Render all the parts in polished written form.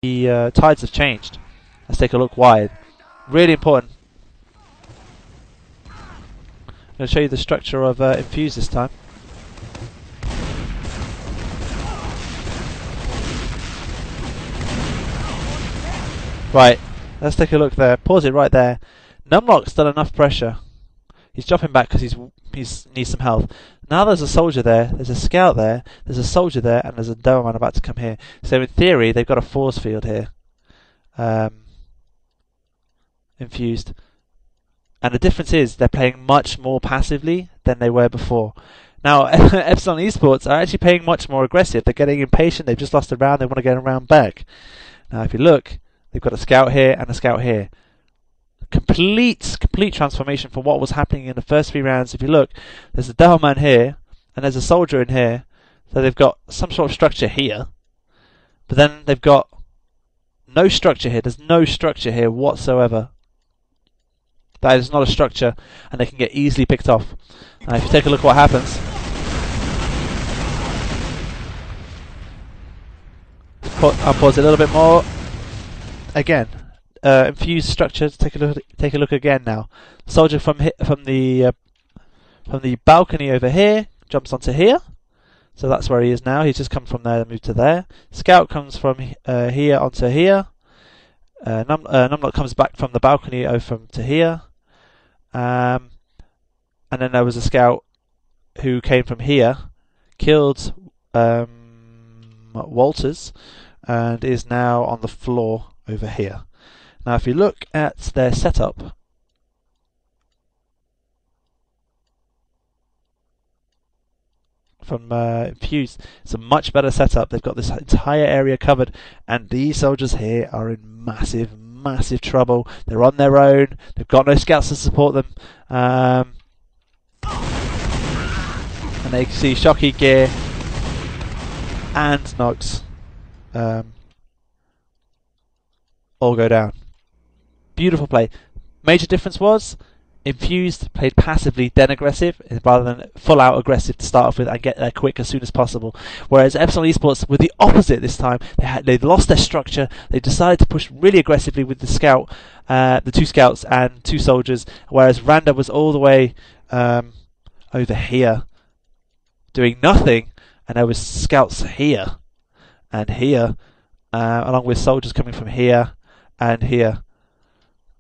tides have changed. Let's take a look wide. Really important. I'm going to show you the structure of Infused this time. Right, let's take a look there. Pause it right there. Numlock's done enough pressure. He's dropping back because he needs some health. Now there's a soldier there, there's a scout there, there's a soldier there, and there's a Doberman about to come here. So in theory, they've got a force field here. Infused. And the difference is they're playing much more passively than they were before. Now, Epsilon Esports are actually playing much more aggressive. They're getting impatient, they've just lost a round, they want to get a round back. Now if you look, they've got a scout here and a scout here. Complete transformation from what was happening in the first 3 rounds. If you look, there's a Doberman here and there's a soldier in here. So they've got some sort of structure here. But then they've got no structure here. There's no structure here whatsoever. That is not a structure, and they can get easily picked off. If you take a look at what happens. Unpause it a little bit more. Again, infused structure. Take a look again now. Soldier from the balcony over here jumps onto here, so that's where he is now. He's just come from there and moved to there. Scout comes from here onto here. Numlock comes back from the balcony over to here, and then there was a scout who came from here, killed Walters, and is now on the floor over here. Now if you look at their setup, from Infused, it's a much better setup. They've got this entire area covered, and these soldiers here are in massive trouble. They're on their own, they've got no scouts to support them, and they can see Shocky, Gear and Nox all go down. Beautiful play. Major difference was Infused played passively, then aggressive, rather than full out aggressive to start off with and get there quick as soon as possible. Whereas Epsilon Esports were the opposite this time. They lost their structure. They decided to push really aggressively with the scout, the 2 scouts and 2 soldiers. Whereas Randa was all the way over here, doing nothing, and there was scouts here and here, along with soldiers coming from here and here.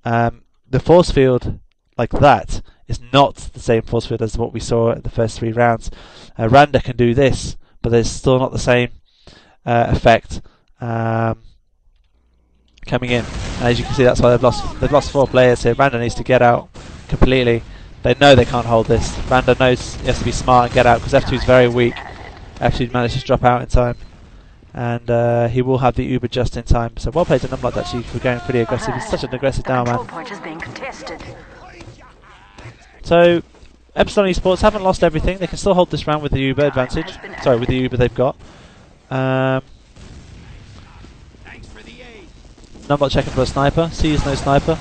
The force field like that is not the same force field as what we saw at the first 3 rounds. Randa can do this, but there's still not the same effect coming in. And as you can see, that's why they've lost 4 players here. Randa needs to get out completely. They know they can't hold this. Randa knows he has to be smart and get out because F2 is very weak. F2 managed to drop out in time, and he will have the Uber just in time. So well played to Numlock actually for going pretty aggressive. He's such an aggressive down man. So Epsilon Esports haven't lost everything. They can still hold this round with the Uber advantage. Sorry, with the Uber they've got. Numlock checking for a sniper. Sees no sniper.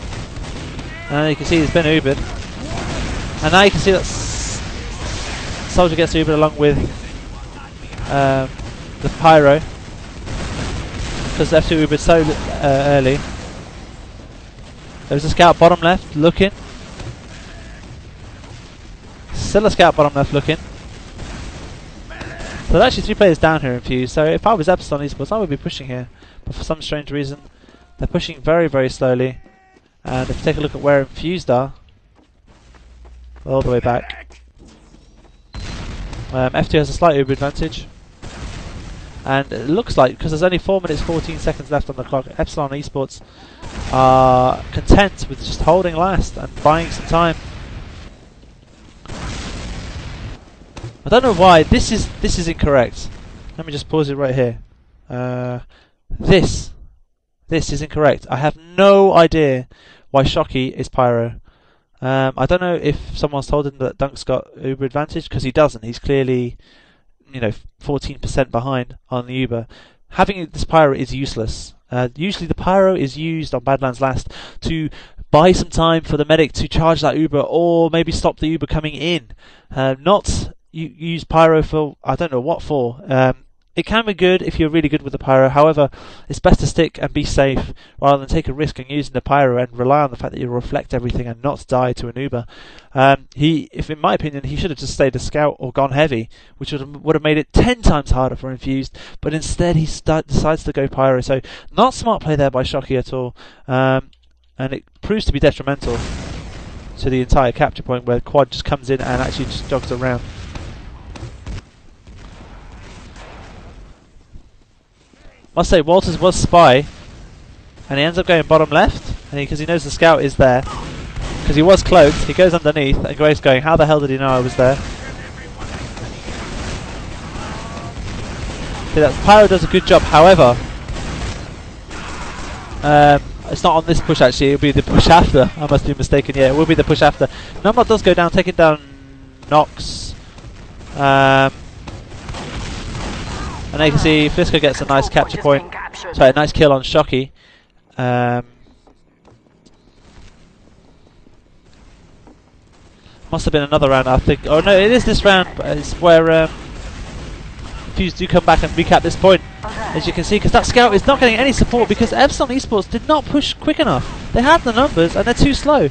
And you can see he's been Ubered. And now you can see that Soldier gets Ubered along with the Pyro, because F2 Ubered so early. There's a scout bottom left looking. Still a scout bottom left looking. So there's actually 3 players down here Infused. So if I was Epsilon Esports, I would be pushing here. But for some strange reason, they're pushing very slowly. And if you take a look at where Infused are, all the way back. F2 has a slight Uber advantage. And it looks like, because there's only 4 minutes 14 seconds left on the clock, Epsilon Esports are content with just holding last and buying some time. I don't know why this is incorrect. Let me just pause it right here. This is incorrect. I have no idea why Shocky is Pyro. I don't know if someone's told him that Dunk's got Uber advantage, because he doesn't. He's clearly, 14% behind on the Uber. Having this Pyro is useless. Usually the Pyro is used on Badlands Last to buy some time for the medic to charge that Uber, or maybe stop the Uber coming in. Not use Pyro for, I don't know what for. It can be good if you're really good with the pyro. However, it's best to stick and be safe rather than take a risk in using the pyro and rely on the fact that you'll reflect everything and not die to an Uber. If in my opinion, he should have just stayed a scout or gone heavy, which would have made it 10 times harder for Infused. But instead, he decides to go pyro. So not smart play there by Shocky at all, and it proves to be detrimental to the entire capture point, where Quad just comes in and actually just jogs around. Must say, Walters was spy, and he ends up going bottom left, and because he knows the scout is there, because he was cloaked, he goes underneath, and Grace going, how the hell did he know I was there? See, that Pyro does a good job, however, it's not on this push actually, it'll be the push after. I must be mistaken, yeah, it will be the push after. Numlock does go down, taking down Nox. And there you can see Flisco gets a nice capture point. Sorry, a nice kill on Shocky. Must have been another round, I think. Oh no, it is this round, but it's where Infused do come back and recap this point. As you can see, because that scout is not getting any support because Epsilon Esports did not push quick enough. They had the numbers and they're too slow.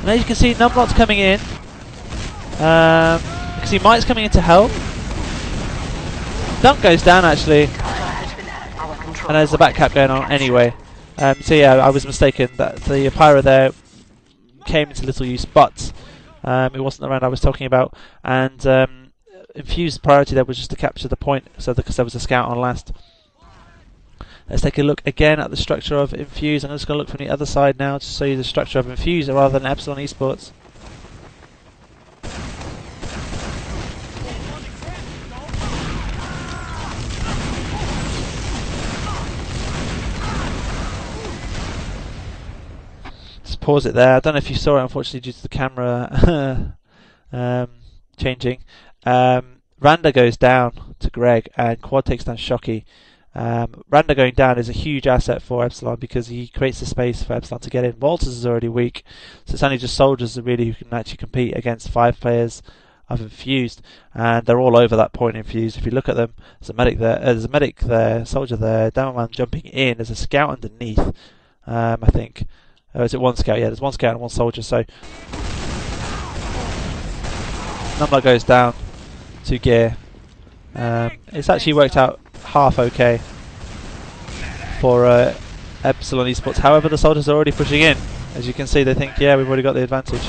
And as you can see, Numlock's coming in. You can see Mike's coming in to help. Dunk goes down actually, and there's the back cap going on anyway. So yeah, I was mistaken that the Pyro there came into little use, but it wasn't the round I was talking about. And Infused priority there was just to capture the point, so because there was a scout on last. Let's take a look again at the structure of Infused. I'm just going to look from the other side now to show you the structure of Infused rather than Epsilon Esports. Pause it there. I don't know if you saw it, unfortunately, due to the camera changing. Randa goes down to Greg, and Quad takes down Shocky. Randa going down is a huge asset for Epsilon because he creates the space for Epsilon to get in. Walters is already weak, so it's only just soldiers really who can actually compete against 5 players of Infused, and they're all over that point Infused. If you look at them, there's a medic there, soldier there, Downman jumping in, there's a scout underneath, I think. Or is it one scout? Yeah, there's one scout and one soldier. So Number goes down to gear. It's actually worked out half okay for Epsilon Esports. However, the soldiers are already pushing in. As you can see, they think, yeah, we've already got the advantage.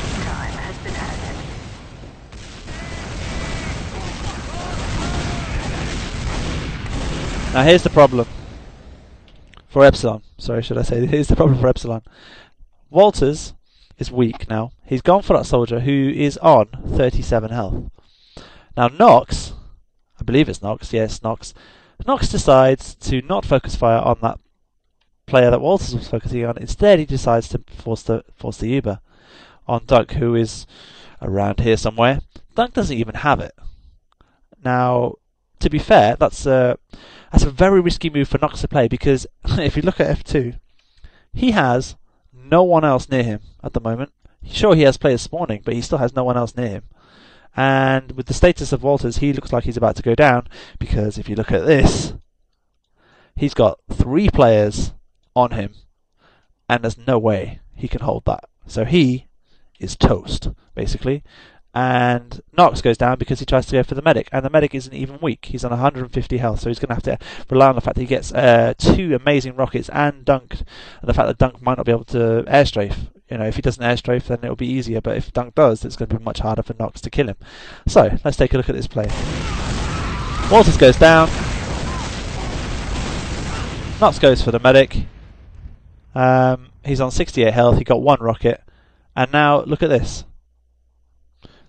Now here's the problem for Epsilon. Sorry, should I say, here's the problem for Epsilon. Walters is weak now. He's gone for that soldier who is on 37 health. Now Nox, I believe it's Nox, yes, Nox. Nox decides to not focus fire on that player that Walters was focusing on. Instead, he decides to force the Uber on Dunk, who is around here somewhere. Dunk doesn't even have it. Now, to be fair, that's a very risky move for Nox to play, because if you look at F2, he has no one else near him at the moment. Sure, he has players spawning, but he still has no one else near him. And with the status of Walters, he looks like he's about to go down, because if you look at this, he's got 3 players on him, and there's no way he can hold that. So he is toast, basically. And Nox goes down because he tries to go for the medic, and the medic isn't even weak. He's on 150 health, so he's going to have to rely on the fact that he gets 2 amazing rockets and Dunk, and the fact that Dunk might not be able to airstrafe. You know, if he doesn't airstrafe, then it'll be easier, but if Dunk does, it's going to be much harder for Nox to kill him. So, let's take a look at this play. Walters goes down. Nox goes for the medic. He's on 68 health, he got 1 rocket, and now look at this.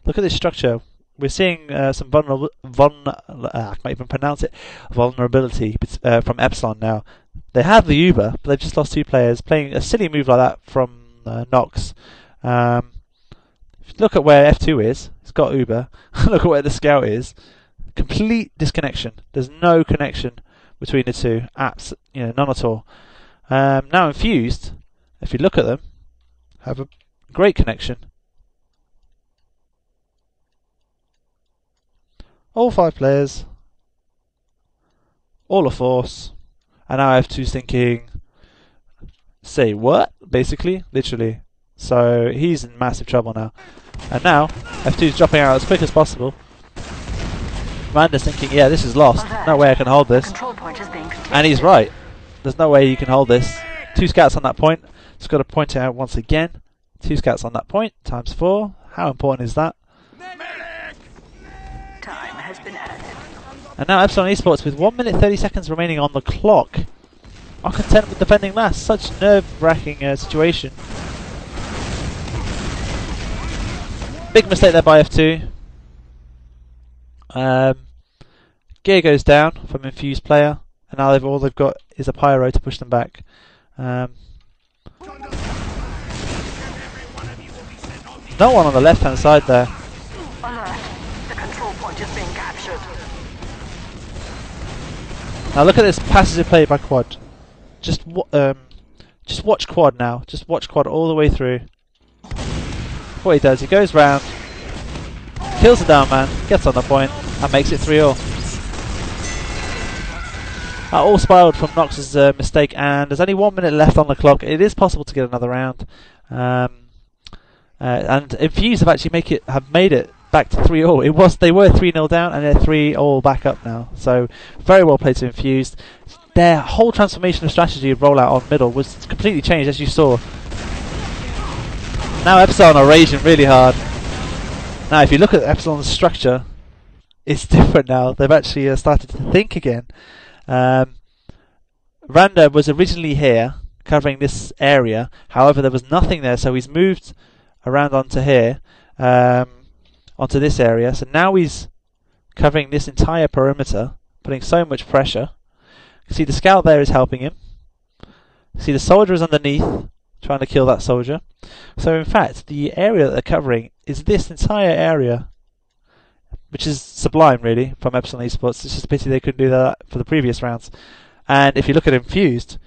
Look at this structure. We're seeing some I can't even pronounce it, vulnerability from Epsilon now. They have the Uber, but they've just lost 2 players, playing a silly move like that from Nox. If you look at where F2 is, it's got Uber. Look at where the scout is. Complete disconnection. There's no connection between the 2. Apps, none at all. Now Infused, if you look at them, have a great connection. All 5 players all a force. And now F2's thinking, say what? Basically, literally. So he's in massive trouble now. And now F2's dropping out as quick as possible. Randa's thinking, yeah, this is lost. No way I can hold this. And he's right. There's no way you can hold this. 2 scouts on that point. Just got to point it out once again. 2 scouts on that point, times 4. How important is that? Time has been added. And now Epsilon Esports with 1 minute 30 seconds remaining on the clock are content with defending last. Such nerve-wracking situation. Big mistake there by F2. Gear goes down from Infused player, and now all they've got is a pyro to push them back. No one on the left-hand side there. Alert. The control point is being captured. Now look at this passive play by Quad. Just watch Quad now. Just watch Quad all the way through. What he does, he goes round, kills the down man, gets on the point, and makes it 3-all. That all spiraled from Nox's mistake, and there's only 1 minute left on the clock. It is possible to get another round. And Infused have made it back to 3-all. They were 3-0 down, and they're 3-all back up now. So very well played to Infused. Their whole transformation of strategy and rollout on middle was completely changed, as you saw. Now Epsilon are raging really hard. Now if you look at Epsilon's structure, it's different now. They've actually started to think again. Randa was originally here, covering this area. However, there was nothing there, so he's moved around onto here, onto this area. So now he's covering this entire perimeter, putting so much pressure. You see the scout there is helping him. You see the soldier is underneath, trying to kill that soldier. So in fact, the area that they're covering is this entire area, which is sublime really from Epsilon Esports. It's just a pity they couldn't do that for the previous rounds. And if you look at Infused,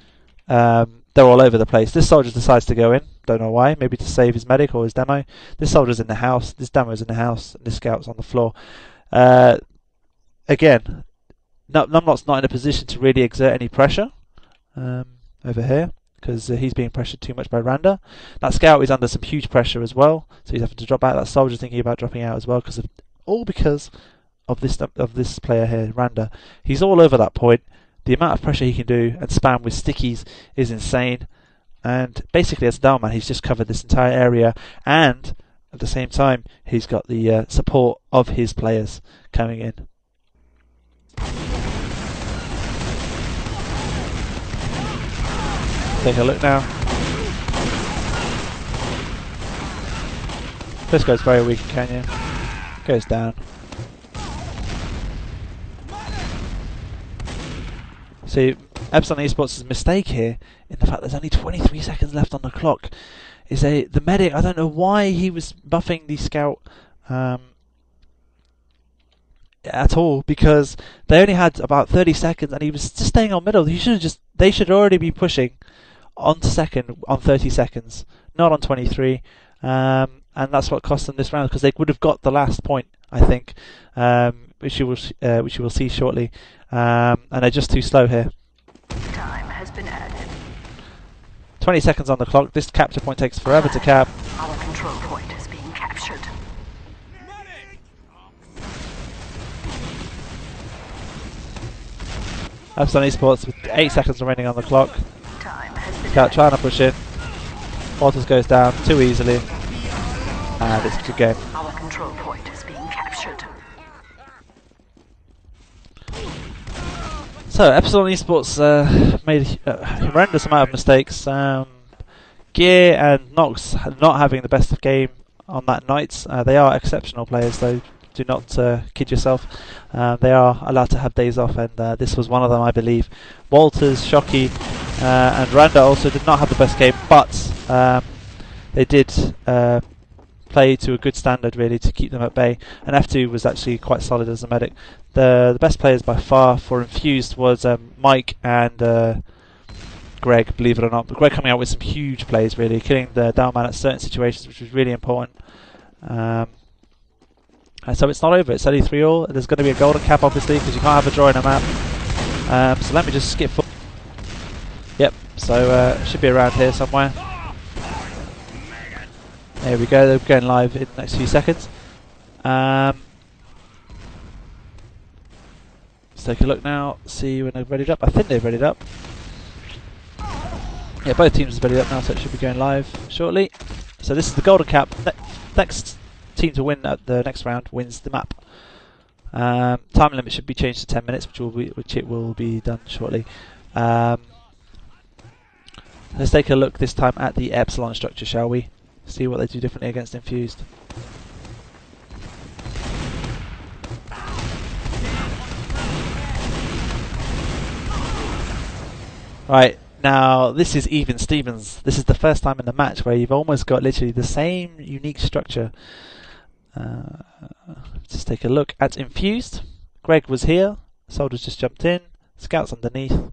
they're all over the place. This soldier decides to go in, don't know why, maybe to save his medic or his demo. This soldier's in the house, this demo's in the house, and this scout's on the floor. Again, Numlock's not in a position to really exert any pressure over here, because he's being pressured too much by Randa. That scout is under some huge pressure as well, so he's having to drop out. That soldier's thinking about dropping out as well, because of this player here, Randa. He's all over that point. The amount of pressure he can do and spam with stickies is insane. And basically, as a down man, he's just covered this entire area, and at the same time, he's got the support of his players coming in. Take a look now. This goes very weak in Canyon. Goes down. See, Epsilon Esports' mistake here, in the fact there's only 23 seconds left on the clock, is the medic. I don't know why he was buffing the scout at all, because they only had about 30 seconds and he was just staying on middle. They should already be pushing onto second on 30 seconds, not on 23. And that's what cost them this round, because they would have got the last point, I think, which you will see shortly. And they're just too slow here. Time has been added. 20 seconds on the clock. This capture point takes forever to cap. Our control point is being captured. Epsilon Esports with 8 seconds remaining on the clock. Time has been Scout trying to push in. Walters goes down too easily. And it's a good game. Our control point is being captured. So, Epsilon Esports made a horrendous amount of mistakes. Gear and Nox not having the best of game on that night. They are exceptional players, though. Do not kid yourself. They are allowed to have days off, and this was one of them, I believe. Walters, Shockey, and Randa also did not have the best game, but they did play to a good standard, really, to keep them at bay. And F2 was actually quite solid as a medic. The best players by far for Infused was Mike and Greg, believe it or not. But Greg coming out with some huge plays, really, killing the down man at certain situations, which was really important. And so it's not over, it's only 3-all. There's going to be a golden cap, obviously, because you can't have a draw in a map. So let me just skip forward. Yep, so should be around here somewhere. There we go, they're going live in the next few seconds. Let's take a look now, see when they've readied up. I think they've readied up. Yeah, both teams have readied up now, so it should be going live shortly. So this is the golden cap. Next team to win at the next round wins the map. Time limit should be changed to 10 minutes, which it will be done shortly. Let's take a look this time at the Epsilon structure, shall we? See what they do differently against Infused. Right, now this is even Stevens. This is the first time in the match where you've almost got literally the same unique structure. Just take a look at Infused. Greg was here, Soldiers just jumped in, Scouts underneath,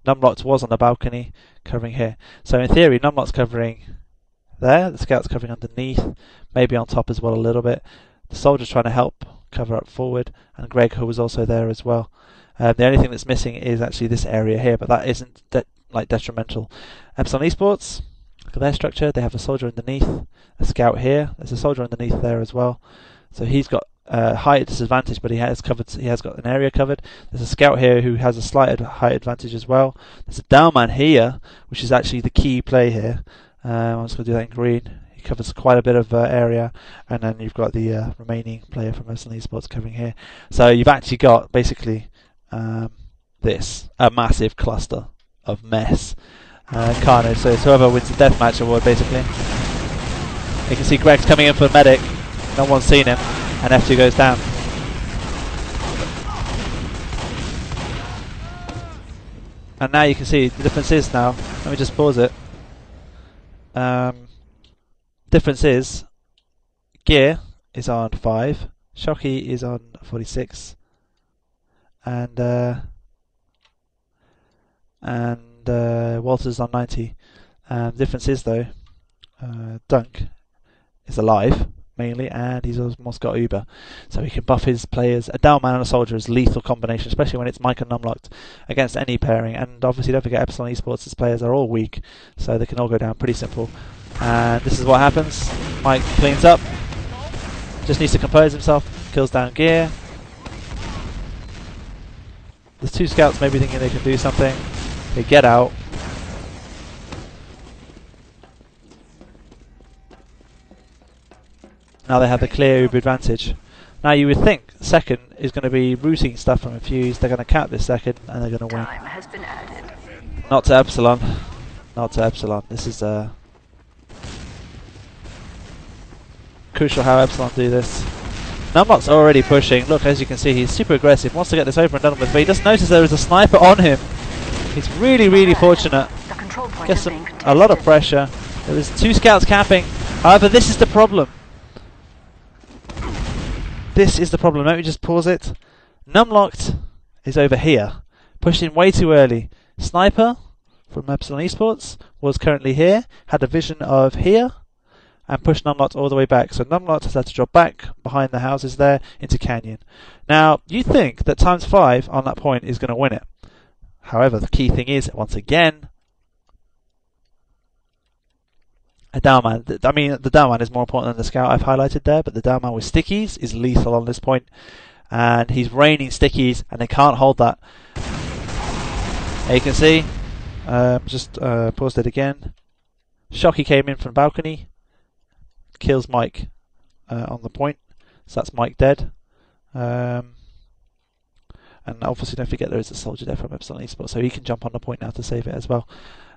Numlocked was on the balcony, covering here. So in theory, Numlock's covering there, the Scout's covering underneath, maybe on top as well a little bit. The Soldier's trying to help cover up forward, and Greg, who was also there as well. The only thing that's missing is actually this area here, but that isn't detrimental. Epsilon Esports, look at their structure. They have a Soldier underneath, a Scout here. There's a Soldier underneath there as well. So he's got height disadvantage, but he has got an area covered. There's a Scout here who has a slight height advantage as well. There's a Downman here, which is actually the key play here. I'm just going to do that in green. He covers quite a bit of area, and then you've got the remaining player from Epsilon Esports covering here. So you've actually got basically a massive cluster of mess. Carnage. So it's whoever wins the deathmatch award, basically. You can see Greg's coming in for a medic. No one's seen him, and F2 goes down. And now you can see the difference is now. Let me just pause it. Difference is Gear is on 5, Shocky is on 46, and Walter's on 90. Difference is though, Dunk is alive mainly, and he's almost got Uber, so he can buff his players. A Downman and a Soldier is a lethal combination, especially when it's Mike and Numlocked against any pairing. And obviously don't forget Epsilon Esports' players are all weak, so they can all go down pretty simple. And this is what happens. Mike cleans up, just needs to compose himself, kills down Gear. There's two Scouts maybe thinking they can do something. They get out. Now they have the clear Uber advantage. Now you would think second is going to be routing stuff from Infused. They're going to count this second and they're going to win. Time has been added. Not to Epsilon. Not to Epsilon. This is crucial how Epsilon do this. Numlock's already pushing. Look, as you can see, he's super aggressive. Wants to get this over and done with, but he just noticed there is a sniper on him. He's really, really fortunate. Gets a lot of pressure. There was two Scouts capping. However, this is the problem. This is the problem. Let me just pause it. Numlocked is over here. Pushed in way too early. Sniper from Epsilon Esports was currently here. Had a vision of here. And pushed Numlocked all the way back. So Numlocked has had to drop back behind the houses there into Canyon. Now, you think that ×5 on that point is going to win it. However, the key thing is, once again, a Downman. I mean, the Downman is more important than the Scout I've highlighted there, but the Downman with stickies is lethal on this point. And he's raining stickies, and they can't hold that. There you can see. Paused it again. Shocky came in from balcony. Kills Mike on the point. So that's Mike dead. And obviously don't forget there is a Soldier there from Epsilon Esports, so he can jump on the point now to save it as well.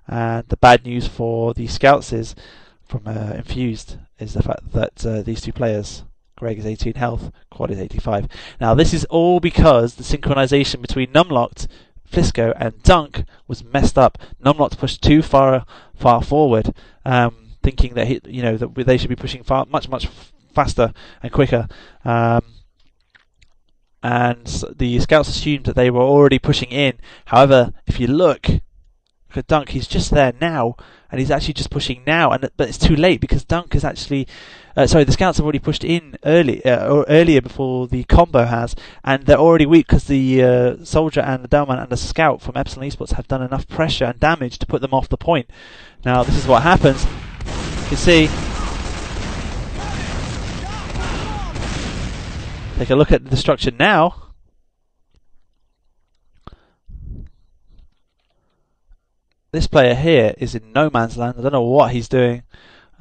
And the bad news for the Scouts is, from Infused, is the fact that these two players, Greg is 18 health, Quad is 85. Now this is all because the synchronization between Numlocked, Flisco and Dunk was messed up. Numlocked pushed too far forward, thinking that that they should be pushing much faster and quicker. And the Scouts assumed that they were already pushing in. However, if you look, Look at Dunk, he's just there now, and he's actually just pushing now, but it's too late because Dunk is actually... sorry, the scouts have already pushed in earlier before the combo has, and they're already weak because the soldier and the Delman and the scout from Epsilon Esports have done enough pressure and damage to put them off the point. Now, this is what happens. You can see... Take a look at the destruction now. This player here is in no man's land. I don't know what he's doing.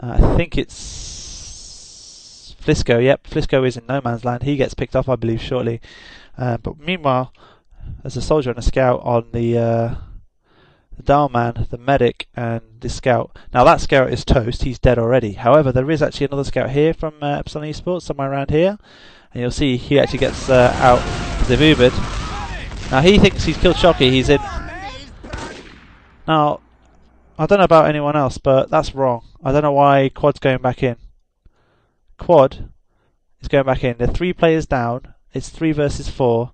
I think it's Flisco. Yep, Flisco is in no man's land. He gets picked up, I believe, shortly. But meanwhile, there's a soldier and a scout on the Dialman, the medic, and the scout. Now that scout is toast. He's dead already. However, there is actually another scout here from Epsilon Esports, somewhere around here. And you'll see he actually gets out because they've Ubered. Now he thinks he's killed Shocky. He's in... Now, I don't know about anyone else, but that's wrong. I don't know why Quad's going back in. Quad is going back in. They're 3 players down. It's 3 versus 4.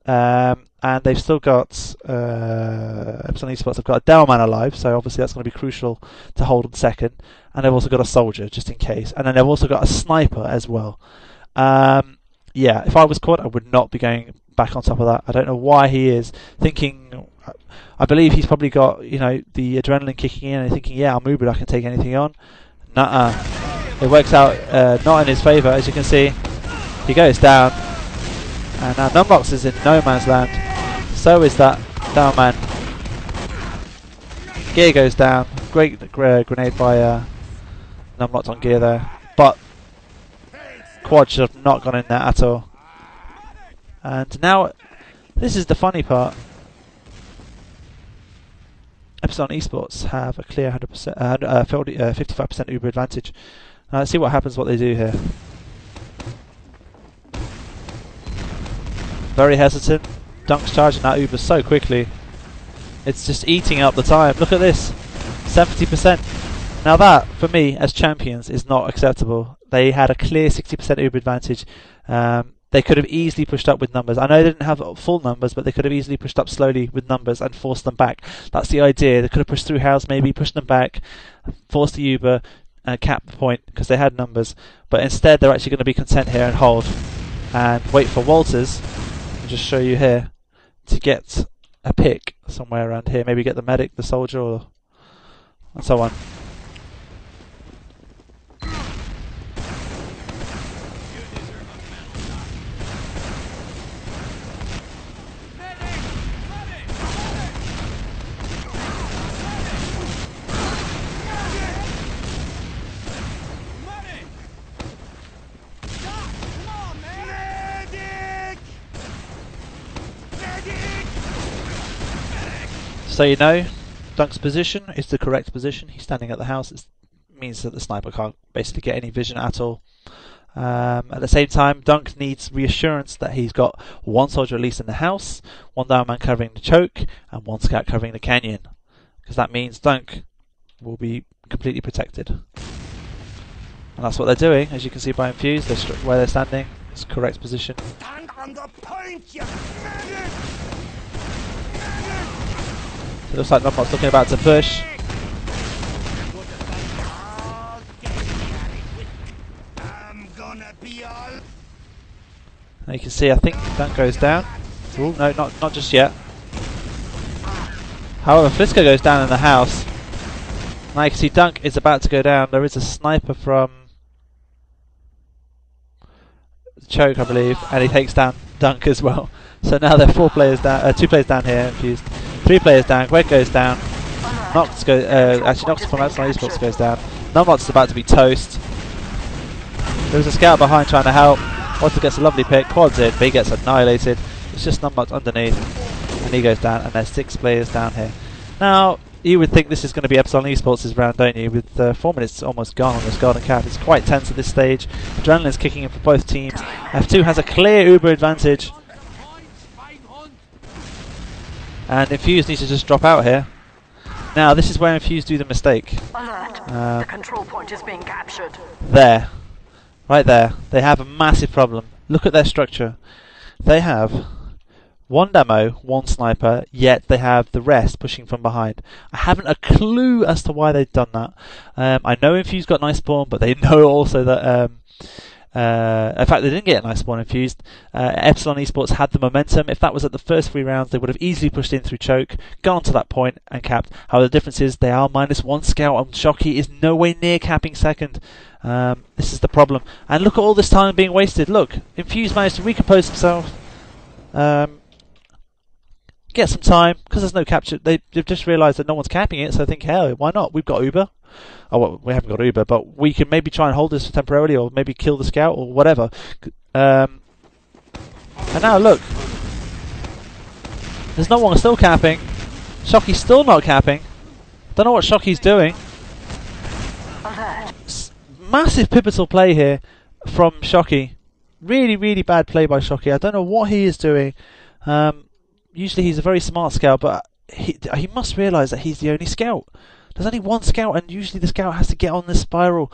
And they've still got... Epsilon Esports have got a Delman alive, so obviously that's going to be crucial to hold on second. And they've also got a soldier, just in case. And then they've also got a sniper as well. Yeah, if I was Quad, I would not be going back on top of that. I don't know why he is thinking... I believe he's probably got, you know, the adrenaline kicking in and thinking, yeah, I'm Ubered, I can take anything on. Nuh-uh. It works out not in his favour, as you can see. He goes down. And now Numbox is in no man's land. So is that Downman. Gear goes down. Great grenade by Numbox on Gear there. But Quad should have not gone in there at all. And now, this is the funny part. Epsilon Esports have a clear 100%, 55% Uber advantage. Let's see what happens, what they do here. Very hesitant. Dunk's charging that Uber so quickly. It's just eating up the time. Look at this. 70%. Now that, for me, as champions, is not acceptable. They had a clear 60% Uber advantage. They could have easily pushed up with numbers. I know they didn't have full numbers, but they could have easily pushed up slowly with numbers and forced them back. That's the idea. They could have pushed through house, maybe pushed them back, forced the Uber, and cap the point because they had numbers. But instead, they're actually going to be content here and hold and wait for Walters. I'll just show you here to get a pick somewhere around here. Maybe get the medic, the soldier, or and so on. So you know, Dunk's position is the correct position. He's standing at the house. It means that the sniper can't basically get any vision at all. At the same time, Dunk needs reassurance that he's got 1 soldier at least in the house, 1 downman covering the choke, and 1 scout covering the canyon. Because that means Dunk will be completely protected. And that's what they're doing, as you can see by Infused. Where they're standing, it's the correct position. Stand on the point, you medic! It looks like Numbot's looking about to push. Now you can see, I think Dunk goes down. Ooh, no, not just yet. However, Flisco goes down in the house. Now you can see Dunk is about to go down. There is a sniper from Choke, I believe, and he takes down Dunk as well. So now there are 4 players down, 2 players down here, Infused. 3 players down, Greg goes down, Nox goes, actually Nox from Epsilon Esports goes down, Numbot's is about to be toast. There's a scout behind trying to help, Walter gets a lovely pick, Quad's in, but he gets annihilated. It's just Numbot underneath, and he goes down, and there's 6 players down here. Now, you would think this is going to be Epsilon Esports' round, don't you? With 4 minutes almost gone on this golden cap, it's quite tense at this stage. Adrenaline's kicking in for both teams. F2 has a clear Uber advantage. And Infused needs to just drop out here. Now, this is where Infused do the mistake. Alert. The control point is being captured. There. Right there. They have a massive problem. Look at their structure. They have One demo, one sniper, yet they have the rest pushing from behind. I haven't a clue as to why they've done that. I know Infused got nice spawn, but they know also that in fact, they didn't get a nice spawn Infused. Epsilon Esports had the momentum. If that was at the first 3 rounds, they would have easily pushed in through choke, gone to that point and capped. However, the difference is they are -1 scout, and Shocky is nowhere near capping second. This is the problem. And look at all this time being wasted. Look, Infused managed to recompose himself, get some time, because there's no capture. They've just realised that no one's capping it, so they think, hell, why not? We've got Uber. Oh, well, we haven't got Uber, but we can maybe try and hold this temporarily, or maybe kill the scout, or whatever. And now look, there's no one still capping. Shocky's still not capping. Don't know what Shocky's doing. Massive pivotal play here from Shocky. Really, really bad play by Shocky. I don't know what he is doing. Usually he's a very smart scout, but he must realise that he's the only scout. There's only one scout, and usually the scout has to get on this spiral.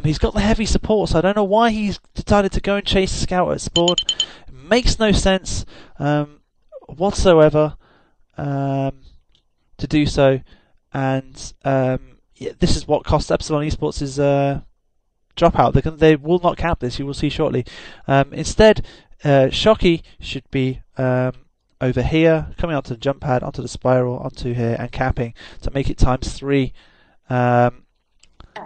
He's got the heavy support, so I don't know why he's decided to go and chase the scout at spawn. It makes no sense whatsoever to do so, and yeah, this is what costs Epsilon Esports his dropout. They will not cap this, you will see shortly. Instead, Shocky should be over here, coming onto the jump pad, onto the spiral, onto here, and capping to make it ×3. Well,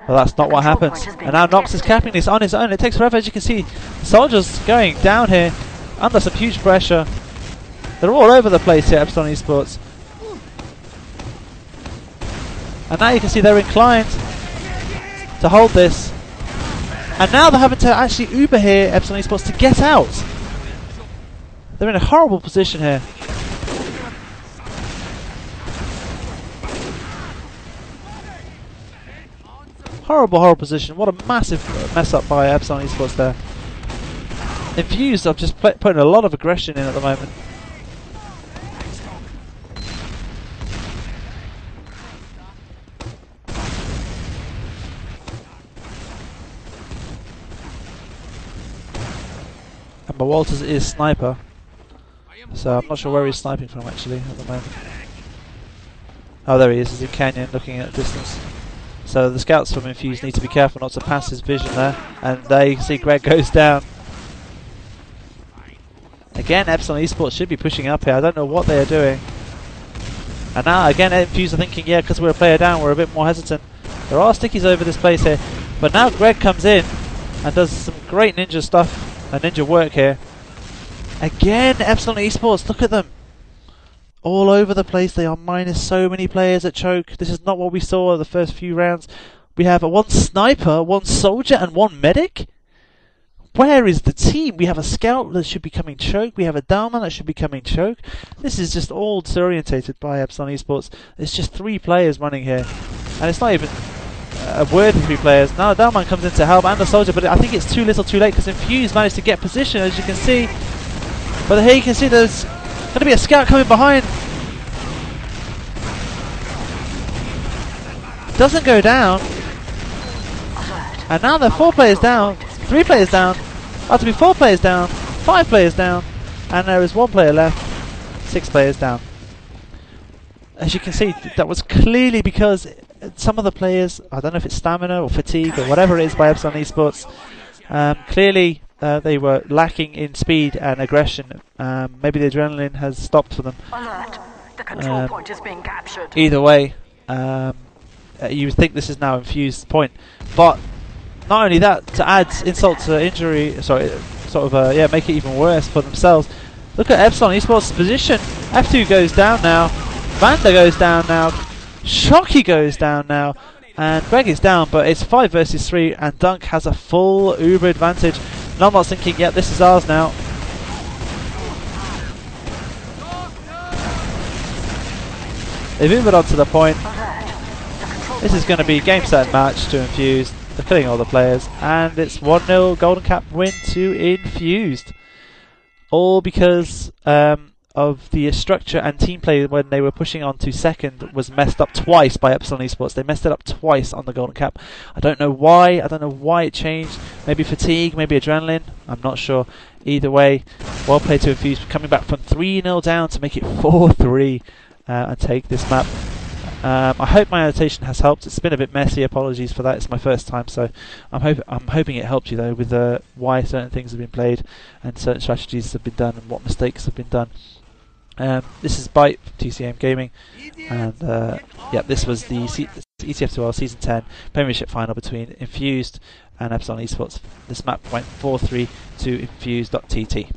that's not what happens. And now Nox is capping this on his own. It takes forever, as you can see. The soldiers going down here under some huge pressure. They're all over the place here, Epsilon Esports. And now you can see they're inclined to hold this. And now they're having to actually Uber here, Epsilon Esports, to get out. They're in a horrible position here. Horrible, horrible position. What a massive mess up by Epsilon Esports there. Infused, I've just putting a lot of aggression in at the moment. And Walters is sniper. So I'm not sure where he's sniping from actually at the moment. Oh, there he is. He's in canyon looking at distance. So the scouts from Infused need to be careful not to pass his vision there. And there you can see Greg goes down. Again, Epsilon Esports should be pushing up here. I don't know what they are doing. And now again, Infused are thinking, yeah, because we're a player down, we're a bit more hesitant. There are stickies over this place here. But now Greg comes in and does some great ninja stuff and ninja work here. Again, Epsilon Esports, look at them. All over the place. They are minus so many players at choke. This is not what we saw in the first few rounds. We have one sniper, one soldier, and one medic. Where is the team? We have a scout that should be coming choke. We have a downman that should be coming choke. This is just all disorientated by Epsilon Esports. It's just 3 players running here. And it's not even a word of 3 players. Now a downman comes in to help, and a soldier, but I think it's too little too late, because Infused managed to get position, as you can see. But here you can see there's going to be a scout coming behind. Doesn't go down. And now they're 4 players down, 3 players down, about to be 4 players down, 5 players down, and there is 1 player left, 6 players down. As you can see, that was clearly because some of the players, I don't know if it's stamina or fatigue or whatever it is by Epsilon Esports, clearly they were lacking in speed and aggression. Maybe the adrenaline has stopped for them. Alert! The control point is being captured. Either way, you would think this is now Infused point, but not only that, to add insult to injury, yeah, make it even worse for themselves. Look at Epsilon Esports' position. F2 goes down now, Vanda goes down now, Shocky goes down now, and Greg is down, but it's 5 versus 3, and Dunk has a full Uber advantage. And I'm not thinking, yeah, this is ours now. They've moved on to the point. This is going to be game set match to Infused. They're killing all the players, and it's 1-0 Golden Cap win to Infused. All because of the structure and team play when they were pushing on to second was messed up twice by Epsilon Esports. They messed it up twice on the Golden Cap. I don't know why. I don't know why it changed. Maybe fatigue, maybe adrenaline. I'm not sure. Either way, well played to Infused, coming back from 3-0 down to make it 4-3 and take this map. I hope my annotation has helped. It's been a bit messy. Apologies for that. It's my first time, so I'm hoping it helped you though with why certain things have been played and certain strategies have been done and what mistakes have been done. This is Byte from TCM Gaming, and yeah, this was the ETF2L Season 10 Premiership Final between Infused and Epsilon Esports. This map went 4-3 to Infused.tt.